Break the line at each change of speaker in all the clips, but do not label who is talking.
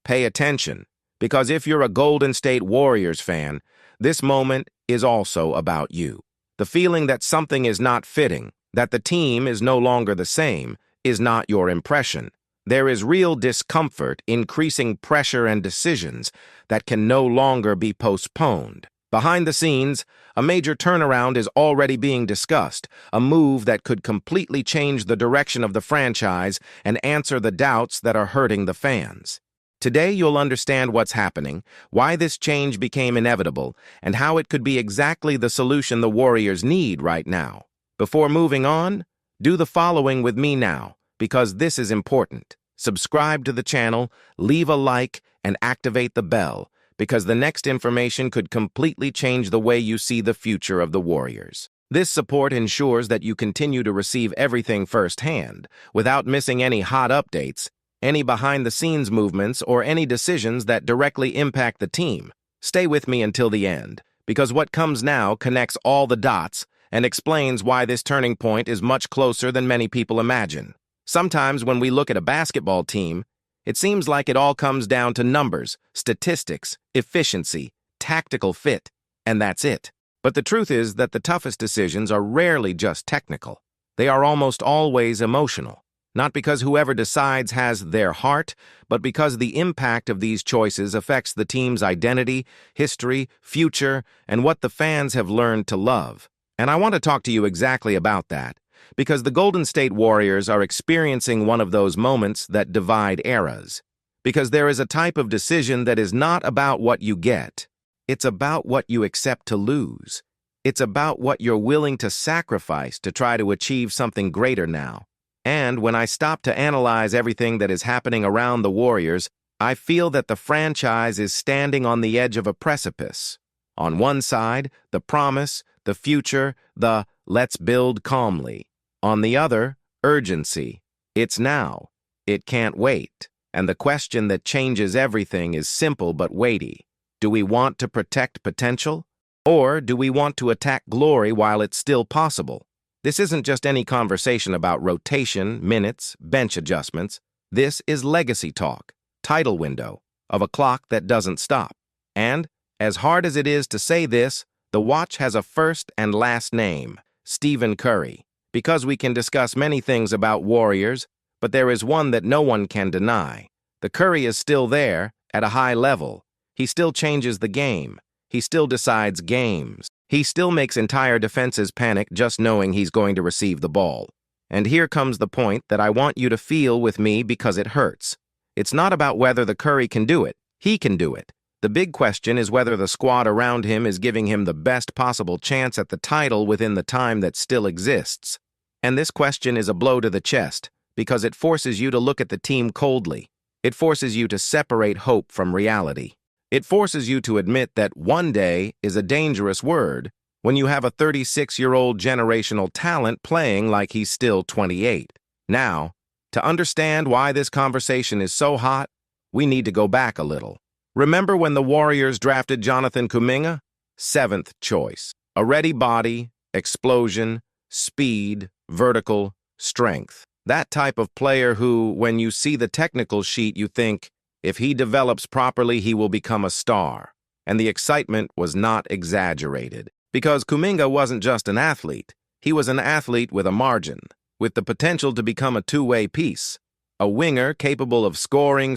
Pay attention, because if you're a Golden State Warriors fan, this moment is also about you. The feeling that something is not fitting, that the team is no longer the same, is not your impression. There is real discomfort, increasing pressure and decisions that can no longer be postponed. Behind the scenes, a major turnaround is already being discussed, a move that could completely change the direction of the franchise and answer the doubts that are hurting the fans. Today, you'll understand what's happening, why this change became inevitable, and how it could be exactly the solution the Warriors need right now. Before moving on, do the following with me now, because this is important. Subscribe to the channel, leave a like, and activate the bell, because the next information could completely change the way you see the future of the Warriors. This support ensures that you continue to receive everything firsthand, without missing any hot updates, any behind-the-scenes movements, or any decisions that directly impact the team. Stay with me until the end, because what comes now connects all the dots and explains why this turning point is much closer than many people imagine. Sometimes when we look at a basketball team, it seems like it all comes down to numbers, statistics, efficiency, tactical fit, and that's it. But the truth is that the toughest decisions are rarely just technical. They are almost always emotional. Not because whoever decides has their heart, but because the impact of these choices affects the team's identity, history, future, and what the fans have learned to love. And I want to talk to you exactly about that, because the Golden State Warriors are experiencing one of those moments that divide eras. Because there is a type of decision that is not about what you get. It's about what you accept to lose. It's about what you're willing to sacrifice to try to achieve something greater now. And when I stop to analyze everything that is happening around the Warriors, I feel that the franchise is standing on the edge of a precipice. On one side, the promise, the future, the let's build calmly. On the other, urgency. It's now. It can't wait. And the question that changes everything is simple but weighty. Do we want to protect potential? Or do we want to attack glory while it's still possible? This isn't just any conversation about rotation, minutes, bench adjustments. This is legacy talk, title window, of a clock that doesn't stop. And, as hard as it is to say this, the watch has a first and last name, Stephen Curry. Because we can discuss many things about Warriors, but there is one that no one can deny. The Curry is still there, at a high level. He still changes the game. He still decides games. He still makes entire defenses panic just knowing he's going to receive the ball. And here comes the point that I want you to feel with me because it hurts. It's not about whether the Curry can do it. He can do it. The big question is whether the squad around him is giving him the best possible chance at the title within the time that still exists. And this question is a blow to the chest because it forces you to look at the team coldly. It forces you to separate hope from reality. It forces you to admit that one day is a dangerous word when you have a 36-year-old generational talent playing like he's still 28. Now, to understand why this conversation is so hot, we need to go back a little. Remember when the Warriors drafted Jonathan Kuminga? 7th choice. A ready body, explosion, speed, vertical, strength. That type of player who, when you see the technical sheet, you think, if he develops properly, he will become a star. And the excitement was not exaggerated. Because Kuminga wasn't just an athlete. He was an athlete with a margin, with the potential to become a two-way piece. A winger capable of scoring,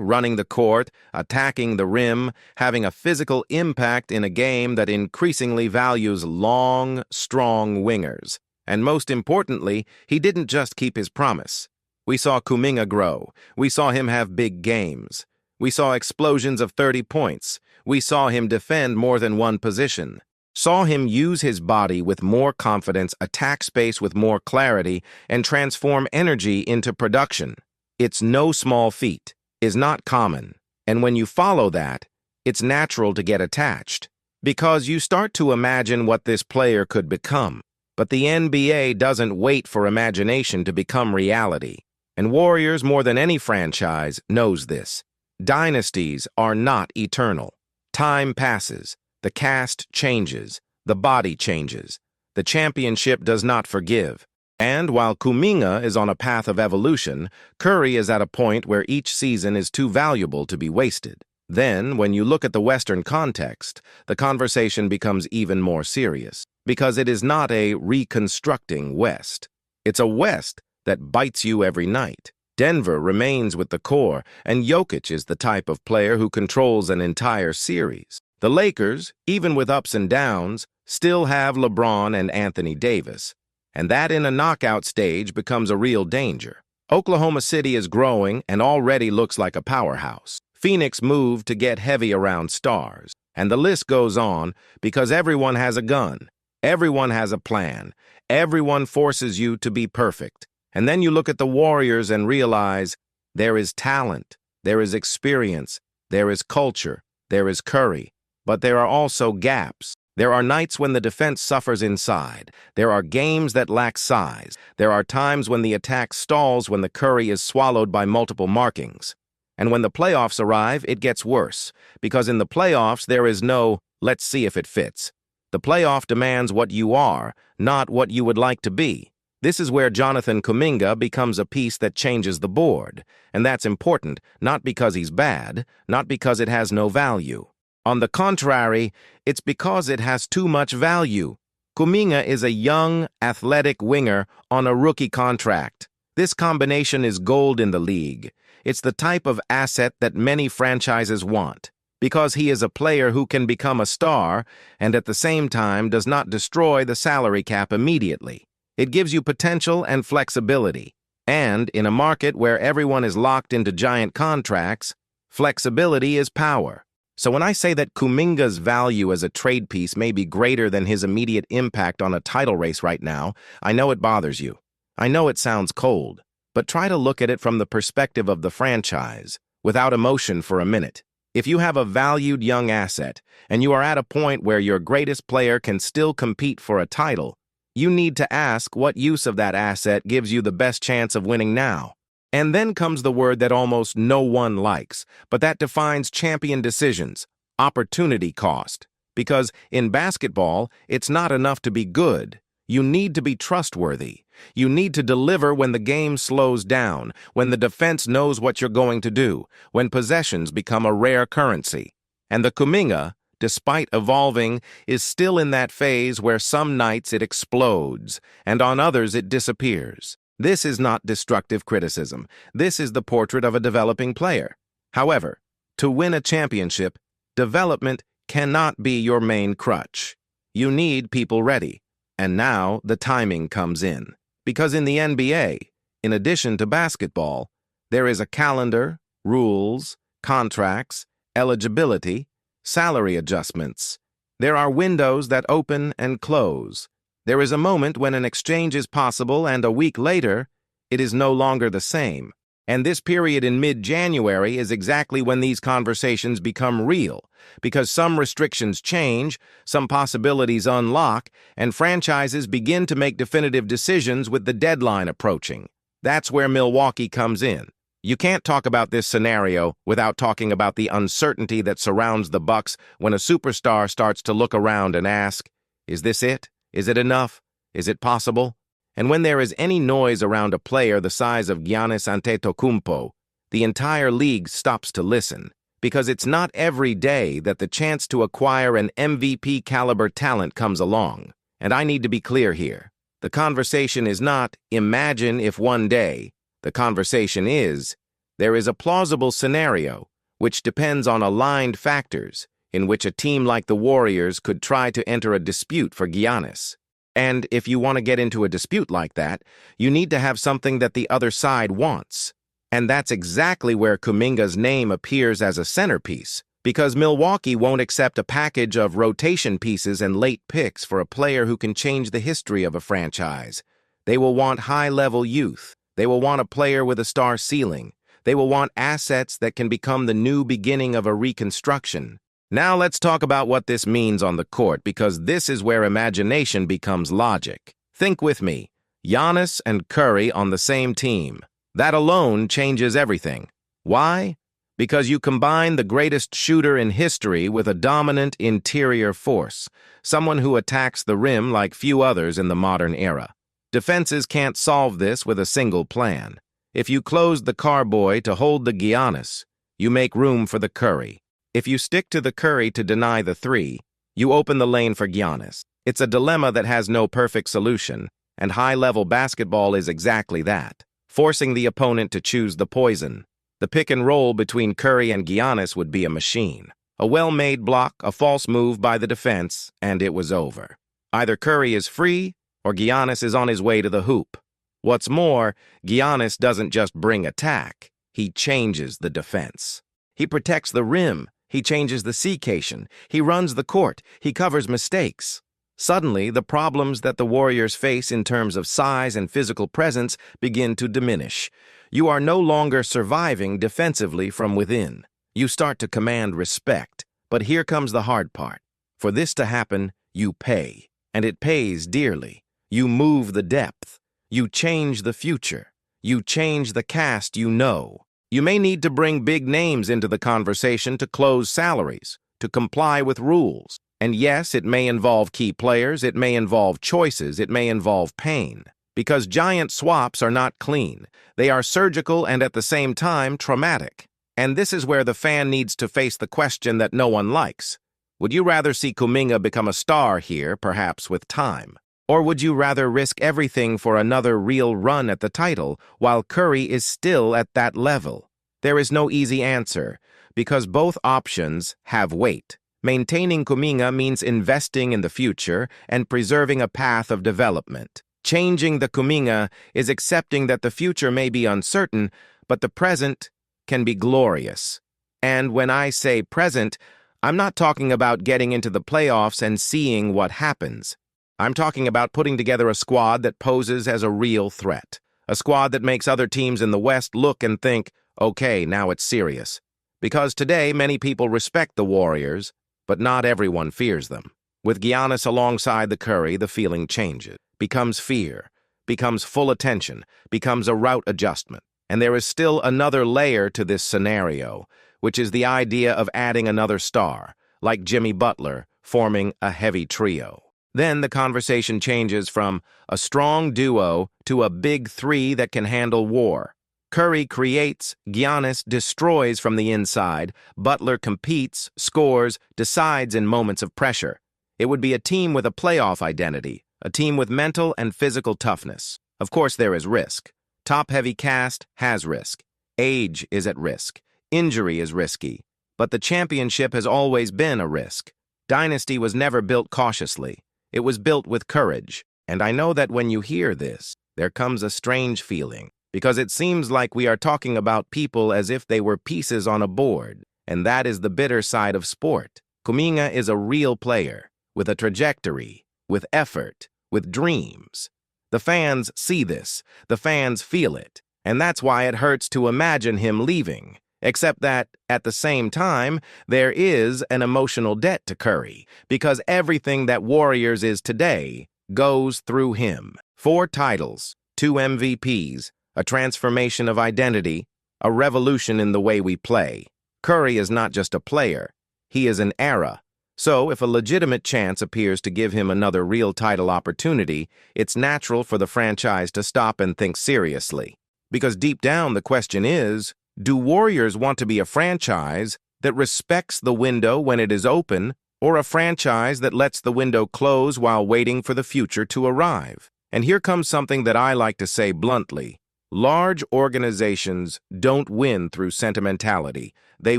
running the court, attacking the rim, having a physical impact in a game that increasingly values long, strong wingers. And most importantly, he didn't just keep his promise. We saw Kuminga grow. We saw him have big games. We saw explosions of 30 points. We saw him defend more than one position. Saw him use his body with more confidence, attack space with more clarity, and transform energy into production. It's no small feat, is not common. And when you follow that, it's natural to get attached. Because you start to imagine what this player could become. But the NBA doesn't wait for imagination to become reality. And Warriors, more than any franchise, knows this. Dynasties are not eternal. Time passes. The cast changes. The body changes. The championship does not forgive. And while Kuminga is on a path of evolution, Curry is at a point where each season is too valuable to be wasted. Then, when you look at the Western context, the conversation becomes even more serious, because it is not a reconstructing West. It's a West that bites you every night. Denver remains with the core, and Jokic is the type of player who controls an entire series. The Lakers, even with ups and downs, still have LeBron and Anthony Davis, and that in a knockout stage becomes a real danger. Oklahoma City is growing and already looks like a powerhouse. Phoenix moved to get heavy around stars, and the list goes on because everyone has a gun, everyone has a plan, everyone forces you to be perfect. And then you look at the Warriors and realize there is talent, there is experience, there is culture, there is Curry, but there are also gaps. There are nights when the defense suffers inside. There are games that lack size. There are times when the attack stalls when the Curry is swallowed by multiple markings. And when the playoffs arrive, it gets worse, because in the playoffs there is no, let's see if it fits. The playoff demands what you are, not what you would like to be. This is where Jonathan Kuminga becomes a piece that changes the board, and that's important, not because he's bad, not because it has no value. On the contrary, it's because it has too much value. Kuminga is a young, athletic winger on a rookie contract. This combination is gold in the league. It's the type of asset that many franchises want, because he is a player who can become a star and at the same time does not destroy the salary cap immediately. It gives you potential and flexibility. And in a market where everyone is locked into giant contracts, flexibility is power. So when I say that Kuminga's value as a trade piece may be greater than his immediate impact on a title race right now, I know it bothers you. I know it sounds cold, but try to look at it from the perspective of the franchise, without emotion for a minute. If you have a valued young asset, and you are at a point where your greatest player can still compete for a title, you need to ask what use of that asset gives you the best chance of winning now. And then comes the word that almost no one likes, but that defines champion decisions: opportunity cost. Because in basketball, it's not enough to be good. You need to be trustworthy. You need to deliver when the game slows down, when the defense knows what you're going to do, when possessions become a rare currency. And the Kuminga, despite evolving, is still in that phase where some nights it explodes, and on others it disappears. This is not destructive criticism. This is the portrait of a developing player. However, to win a championship, development cannot be your main crutch. You need people ready. And now the timing comes in. Because in the NBA, in addition to basketball, there is a calendar, rules, contracts, eligibility, salary adjustments. There are windows that open and close. There is a moment when an exchange is possible, and a week later, it is no longer the same. And this period in mid-January is exactly when these conversations become real, because some restrictions change, some possibilities unlock, and franchises begin to make definitive decisions with the deadline approaching. That's where Milwaukee comes in. You can't talk about this scenario without talking about the uncertainty that surrounds the Bucks when a superstar starts to look around and ask, is this it? Is it enough? Is it possible? And when there is any noise around a player the size of Giannis Antetokounmpo, the entire league stops to listen, because it's not every day that the chance to acquire an MVP-caliber talent comes along. And I need to be clear here. The conversation is not, imagine if one day. The conversation is, there is a plausible scenario, which depends on aligned factors, in which a team like the Warriors could try to enter a dispute for Giannis. And if you want to get into a dispute like that, you need to have something that the other side wants. And that's exactly where Kuminga's name appears as a centerpiece, because Milwaukee won't accept a package of rotation pieces and late picks for a player who can change the history of a franchise. They will want high-level youth. They will want a player with a star ceiling. They will want assets that can become the new beginning of a reconstruction. Now let's talk about what this means on the court, because this is where imagination becomes logic. Think with me. Giannis and Curry on the same team. That alone changes everything. Why? Because you combine the greatest shooter in history with a dominant interior force, someone who attacks the rim like few others in the modern era. Defenses can't solve this with a single plan. If you close the Carboy to hold the Giannis, you make room for the Curry. If you stick to the Curry to deny the three, you open the lane for Giannis. It's a dilemma that has no perfect solution, and high-level basketball is exactly that, forcing the opponent to choose the poison. The pick and roll between Curry and Giannis would be a machine. A well-made block, a false move by the defense, and it was over. Either Curry is free, or Giannis is on his way to the hoop. What's more, Giannis doesn't just bring attack, he changes the defense. He protects the rim, he changes the C-cation, he runs the court, he covers mistakes. Suddenly, the problems that the Warriors face in terms of size and physical presence begin to diminish. You are no longer surviving defensively from within. You start to command respect. But here comes the hard part. For this to happen, you pay. And it pays dearly. You move the depth. You change the future. You change the cast you know. You may need to bring big names into the conversation to close salaries, to comply with rules. And yes, it may involve key players, it may involve choices, it may involve pain. Because giant swaps are not clean. They are surgical and at the same time traumatic. And this is where the fan needs to face the question that no one likes. Would you rather see Kuminga become a star here, perhaps with time? Or would you rather risk everything for another real run at the title while Curry is still at that level? There is no easy answer, because both options have weight. Maintaining Kuminga means investing in the future and preserving a path of development. Changing the Kuminga is accepting that the future may be uncertain, but the present can be glorious. And when I say present, I'm not talking about getting into the playoffs and seeing what happens. I'm talking about putting together a squad that poses as a real threat. A squad that makes other teams in the West look and think, okay, now it's serious. Because today, many people respect the Warriors, but not everyone fears them. With Giannis alongside the Curry, the feeling changes, becomes fear, becomes full attention, becomes a route adjustment. And there is still another layer to this scenario, which is the idea of adding another star, like Jimmy Butler, forming a heavy trio. Then the conversation changes from a strong duo to a big three that can handle war. Curry creates, Giannis destroys from the inside, Butler competes, scores, decides in moments of pressure. It would be a team with a playoff identity, a team with mental and physical toughness. Of course, there is risk. Top-heavy cast has risk. Age is at risk. Injury is risky. But the championship has always been a risk. Dynasty was never built cautiously. It was built with courage. And I know that when you hear this, there comes a strange feeling. Because it seems like we are talking about people as if they were pieces on a board, and that is the bitter side of sport. Kuminga is a real player, with a trajectory, with effort, with dreams. The fans see this, the fans feel it, and that's why it hurts to imagine him leaving. Except that, at the same time, there is an emotional debt to Curry, because everything that Warriors is today goes through him. 4 titles, 2 MVPs, a transformation of identity, a revolution in the way we play. Curry is not just a player, he is an era. So if a legitimate chance appears to give him another real title opportunity, it's natural for the franchise to stop and think seriously. Because deep down the question is, do Warriors want to be a franchise that respects the window when it is open, or a franchise that lets the window close while waiting for the future to arrive? And here comes something that I like to say bluntly. Large organizations don't win through sentimentality. They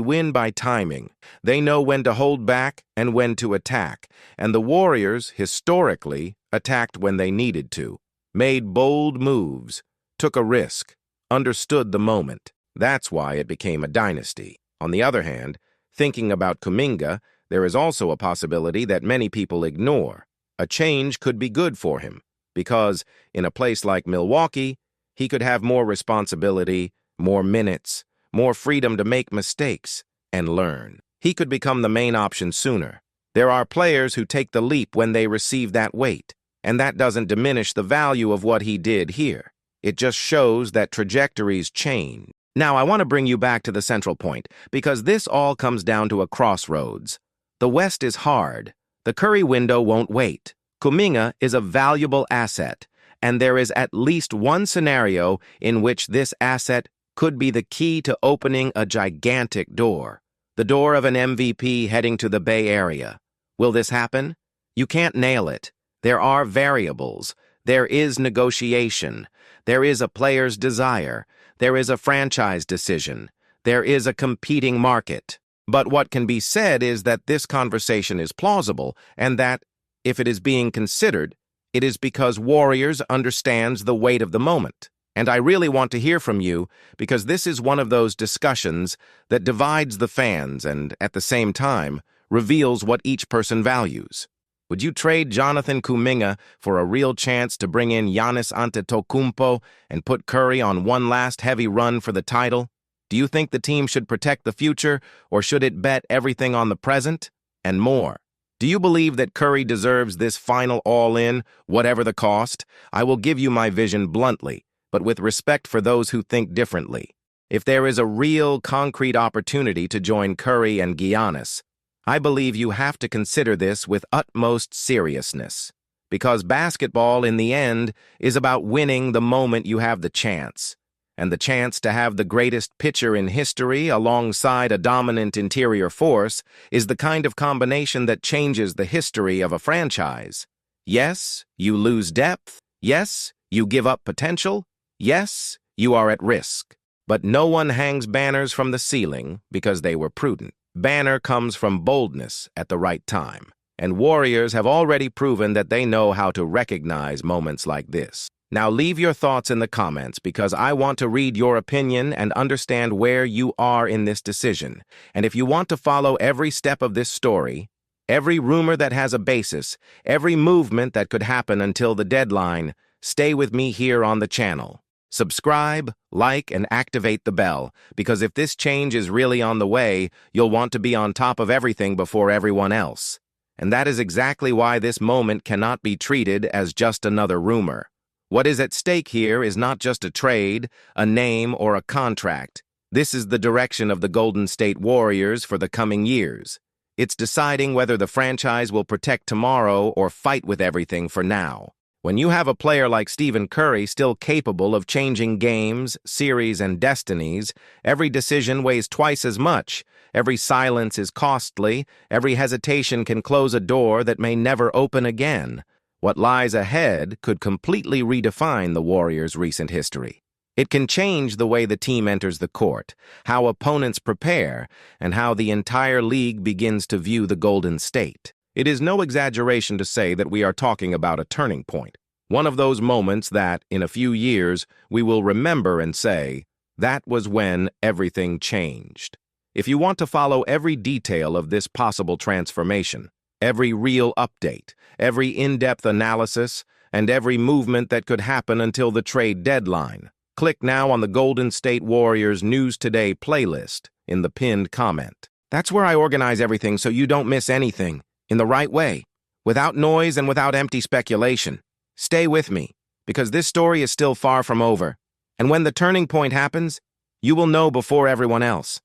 win by timing. They know when to hold back and when to attack. And the Warriors, historically, attacked when they needed to, made bold moves, took a risk, understood the moment. That's why it became a dynasty. On the other hand, thinking about Kuminga, there is also a possibility that many people ignore. A change could be good for him, because in a place like Milwaukee, he could have more responsibility, more minutes, more freedom to make mistakes and learn. He could become the main option sooner. There are players who take the leap when they receive that weight, and that doesn't diminish the value of what he did here. It just shows that trajectories change. Now, I want to bring you back to the central point, because this all comes down to a crossroads. The West is hard. The Curry window won't wait. Kuminga is a valuable asset, and there is at least one scenario in which this asset could be the key to opening a gigantic door. The door of an MVP heading to the Bay Area. Will this happen? You can't nail it. There are variables. There is negotiation. There is a player's desire. There is a franchise decision. There is a competing market. But what can be said is that this conversation is plausible, and that, if it is being considered, it is because Warriors understands the weight of the moment. And I really want to hear from you, because this is one of those discussions that divides the fans and, at the same time, reveals what each person values. Would you trade Jonathan Kuminga for a real chance to bring in Giannis Antetokounmpo and put Curry on one last heavy run for the title? Do you think the team should protect the future, or should it bet everything on the present? And more. Do you believe that Curry deserves this final all-in, whatever the cost? I will give you my vision bluntly, but with respect for those who think differently. If there is a real, concrete opportunity to join Curry and Giannis, I believe you have to consider this with utmost seriousness, because basketball, in the end, is about winning the moment you have the chance, and the chance to have the greatest pitcher in history alongside a dominant interior force is the kind of combination that changes the history of a franchise. Yes, you lose depth. Yes, you give up potential. Yes, you are at risk. But no one hangs banners from the ceiling because they were prudent. Banner comes from boldness at the right time, and Warriors have already proven that they know how to recognize moments like this. Now leave your thoughts in the comments, because I want to read your opinion and understand where you are in this decision. And if you want to follow every step of this story, every rumor that has a basis, every movement that could happen until the deadline, stay with me here on the channel. Subscribe, like, and activate the bell, because if this change is really on the way, you'll want to be on top of everything before everyone else. And that is exactly why this moment cannot be treated as just another rumor. What is at stake here is not just a trade, a name, or a contract. This is the direction of the Golden State Warriors for the coming years. It's deciding whether the franchise will protect tomorrow or fight with everything for now. When you have a player like Stephen Curry still capable of changing games, series, and destinies, every decision weighs twice as much. Every silence is costly. Every hesitation can close a door that may never open again. What lies ahead could completely redefine the Warriors' recent history. It can change the way the team enters the court, how opponents prepare, and how the entire league begins to view the Golden State. It is no exaggeration to say that we are talking about a turning point, one of those moments that, in a few years, we will remember and say, that was when everything changed. If you want to follow every detail of this possible transformation, every real update, every in-depth analysis, and every movement that could happen until the trade deadline, click now on the Golden State Warriors News Today playlist in the pinned comment. That's where I organize everything so you don't miss anything. In the right way, without noise and without empty speculation. Stay with me, because this story is still far from over. And when the turning point happens, you will know before everyone else.